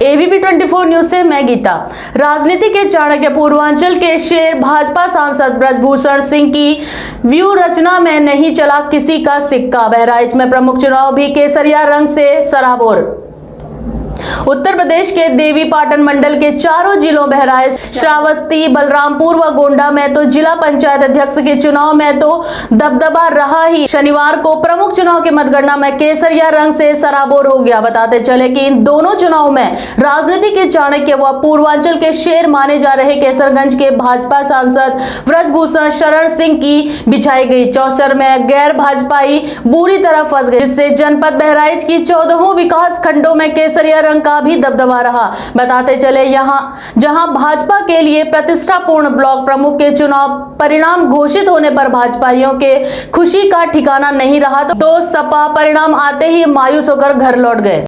ABP 24 news से मैं गीता। राजनीति के चाणक्य पूर्वांचल के शेर भाजपा सांसद ब्रजभूषण सिंह की व्यू रचना में नहीं चला किसी का सिक्का। बहराइच में प्रमुख चुनाव भी केसरिया रंग से सराबोर। उत्तर प्रदेश के देवीपाटन मंडल के चारों जिलों बहराइच, श्रावस्ती, बलरामपुर व गोंडा में तो जिला पंचायत अध्यक्ष के चुनाव में तो दबदबा रहा ही। शनिवार को प्रमुख चुनाव की मतगणना में केसरिया रंग से सराबोर हो गया। बताते चले कि इन दोनों चुनाव में राजनीति के चाणक्य व पूर्वांचल के शेर माने जा रहे केसरगंज के भाजपा सांसद ब्रजभूषण शरण सिंह की बिछाई गई चौसर में गैर भाजपाई बुरी तरह फंस गए, जिससे जनपद बहराइच की 14 विकास खंडों में केसरिया रंग का भी दबदबा रहा। बताते चले जहां भाजपा के लिए प्रतिष्ठापूर्ण ब्लॉक प्रमुख के चुनाव परिणाम घोषित होने पर भाजपाइयों के खुशी का ठिकाना नहीं रहा, तो सपा परिणाम आते ही मायूस होकर घर लौट गए।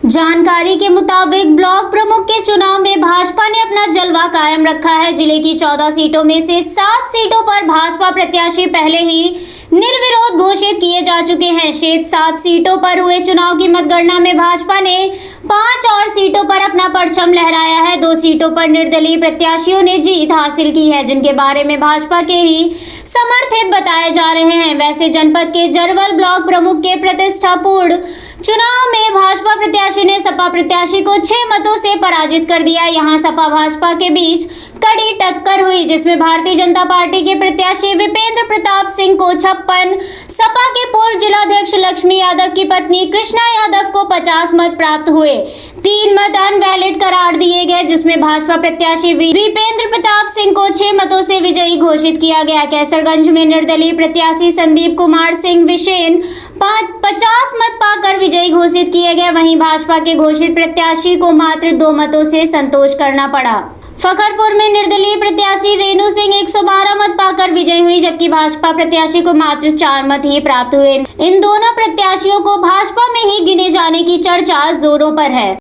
जानकारी के मुताबिक ब्लॉक प्रमुख के चुनाव में भाजपा ने अपना जलवा कायम रखा है। जिले की 14 सीटों में से 7 सीटों पर भाजपा प्रत्याशी पहले ही निर्विरोध घोषित किए जा चुके हैं। शेष 7 सीटों पर हुए चुनाव की मतगणना में भाजपा ने 5 और सीटों पर अपना परचम लहराया है। 2 सीटों पर निर्दलीय प्रत्याशियों ने जीत हासिल की है, जिनके बारे में भाजपा के ही समर्थित बताए जा रहे हैं। वैसे जनपद के जरवल ब्लॉक प्रमुख के प्रतिष्ठापूर्ण चुनाव में भाजपा प्रत्याशी ने सपा प्रत्याशी को 6 मतों से पराजित कर दिया। यहां सपा भाजपा के बीच कड़ी टक्कर हुई, जिसमें भारतीय जनता पार्टी के प्रत्याशी विपेंद्र प्रताप सिंह को 56, सपा के पूर्व जिलाध्यक्ष लक्ष्मी यादव की पत्नी कृष्णा यादव को 50 मत प्राप्त हुए। 3 मत अनवैलिड करार दिए गए, जिसमें भाजपा प्रत्याशी विपेंद्र प्रताप सिंह को 6 मतों से विजयी घोषित किया गया। कैसरगंज में निर्दलीय प्रत्याशी संदीप कुमार सिंह विशेन 50 मत पाकर विजयी घोषित किए गए। वहीं भाजपा के घोषित प्रत्याशी को मात्र 2 मतों से संतोष करना पड़ा। फखरपुर में निर्दलीय प्रत्याशी रेणु सिंह 112 मत पाकर विजयी हुई, जबकि भाजपा प्रत्याशी को मात्र 4 मत ही प्राप्त हुए। इन दोनों प्रत्याशियों को भाजपा में ही गिने जाने की चर्चा जोरों पर है।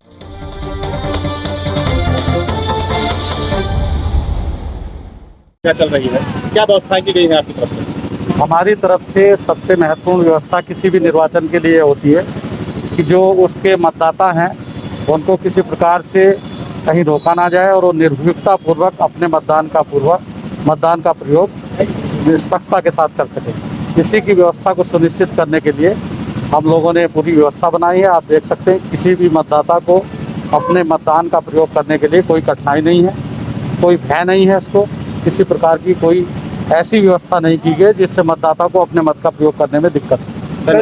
क्या चल रही है, क्या व्यवस्थाएं की गई है आपकी तरफ से? हमारी तरफ से सबसे महत्वपूर्ण व्यवस्था किसी भी निर्वाचन के लिए होती है कि जो उसके मतदाता हैं उनको किसी प्रकार से कहीं रोका ना जाए और वो निर्भीकता पूर्वक अपने मतदान का प्रयोग निष्पक्षता के साथ कर सके। इसी की व्यवस्था को सुनिश्चित करने के लिए हम लोगों ने पूरी व्यवस्था बनाई है। आप देख सकते हैं किसी भी मतदाता को अपने मतदान का प्रयोग करने के लिए कोई कठिनाई नहीं है, कोई भय नहीं है, इसको किसी प्रकार की कोई ऐसी व्यवस्था नहीं की गई जिससे मतदाता को अपने मत का प्रयोग करने में दिक्कत हो।